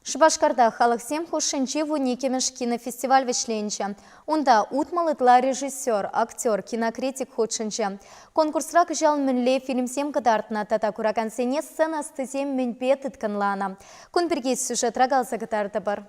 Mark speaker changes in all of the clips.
Speaker 1: Шупашкарта халықсем хушинчи вуникемеш кинофестиваль вишленче. Унда утмалытла режиссер, актер, кинокритик худшинче. Конкурсрак жал мінле фильмсем кадартна тата куракансене сцена стызем мінпе тытканлана. Кунберге сюжет рагалса катарты бар.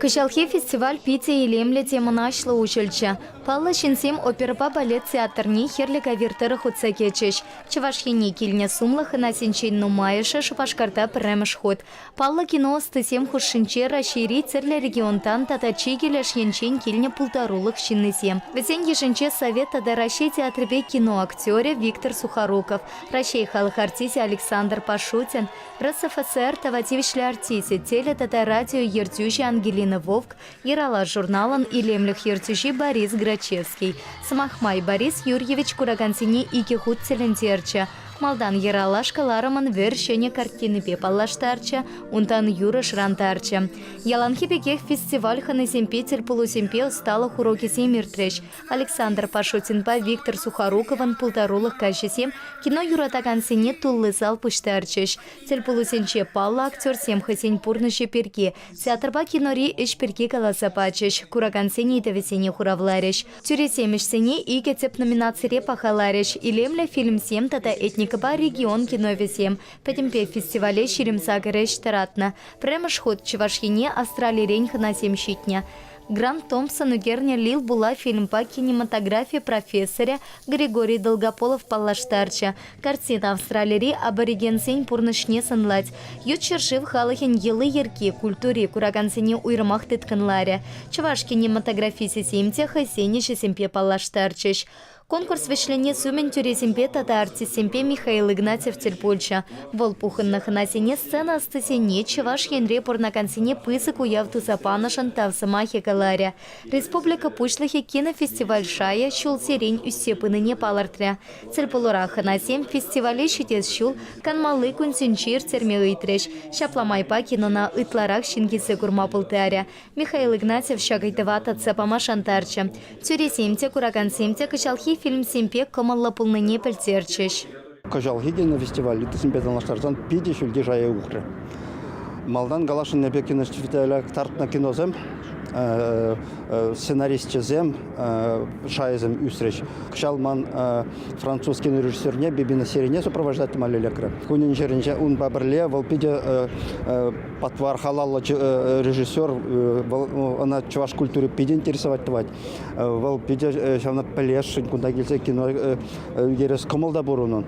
Speaker 1: Кышалхи фестиваль Пите и Лемле темана ашлы училче. Палла шинсем оперпа балет театрни херлика виртыры худса кечеш. Чавашхини кильне сумлах и насенчен нумайыша Шупашкарта премеш ход. Палла кино стысем хушинче расшири церля регионтан татачи келеш янчен кильне пултарулых шиннысем. Весен ешенче совета да Рашей театрбе кино актере Виктор Сухоруков, Рашей халық артисе Александр Пашутин, РСФСР тавативишле артисе теле тата радио ертюжи Ангелина Вовк, Ярала журналан и лемлях ертюжи Борис Грачевский, Самахмай Борис Юрьевич Курагансини и Кихут Целентерча, Малдан Ярала шкалараман вершене картины пепаллаштарча, унтан Юра шрантарча. Яланхи пекех фестиваль ханесемпе полусемпе стала хуроки семиртреш. Александр Пашутинпа, Виктор Сухорукован пултарулых кащесем, кино юратагансене туллысал пуштарчеш. Полусенче палла актер сем хасень пурныше перке. Театрба кинори иш перке каласапачеш. Курагансене итавесене хуравлареш. Тюресемешсене и кетеп номинацире пахалареш. Илемля фильм сем тата этник Каба регион киновесем. Петемпе фестивале ширимса гэреш таратна. Премеш ход Чувашхине Австралии реньха на 7 щитня. Грант Томпсон угерня лил була фильм по кинематографии профессора Григорий Долгополов паллаштарча. Картина Австралии абориген сень пурнышне санлать. Ют чершив халахин елы ерки культуре курагансене уйрмах тытканларе. Чуваш кинематографии семте хасенеше семпе паллаштарчеш. Конкурс вешлене сумен тюресемпе тата артисемпе Михаил Игнатьев Тельпольча. Волпухыннах насене сцена стасене Чуваш Хенре порнакансене пысык уявту запанашан тавсамахе каларя. Республика Пушлахе кинофестиваль шая щул сирень усепыныне палартря. Цельполураха насем фестивале щитес щул канмалы кунсенчир термеыйтреш. Шапламайпа кинона ытларах шингисе курмапылтаря. Михаил Игнатьев шагайтывата цапама шантарча. Тюресемте курагансемте кычалхи фильм семпе комалла пулныне пельтерчеш.
Speaker 2: Кожалхи на фестиваль это семпе наштарсан пиди шульди жая ухры. Малдан галашын небе кинофестиваля тартна кинозем. Сценаристчезем, шаезем үсреч. Кшалман французский режиссер не бибина серине сопровождать малелекра. Кунин жеренче ун бабрле волпиде патвар халалла режиссер она чуваш культуры пиде интересовать твать. Волпиде шавна пелешин куда гельзе кино ерес комалда бурунун.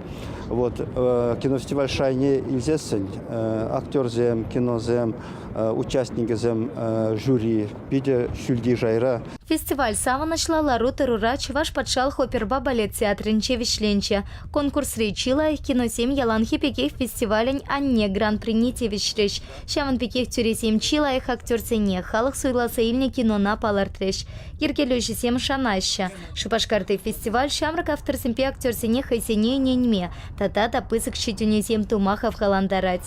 Speaker 2: Вот кинофестиваль шайне илзесен актерзем, кинозем, участникзем, жюри пиде шульди жайра.
Speaker 1: Фестиваль саваначлала лару терура Чуваш подшал хоперба балет театринче вишленче. Конкурс речила киносем яланхи пекех фестивалень анне гран-при ните вишреш. Шаван пекех тюресем чила их актерцене халық суйласа ильне кино на палартреш. Ергелёши сем шанаща. Шупашкарты фестиваль шамрак авторсемпе актерцене хайсене неньме. Тата пысык щитюнесем тумахов халандарать.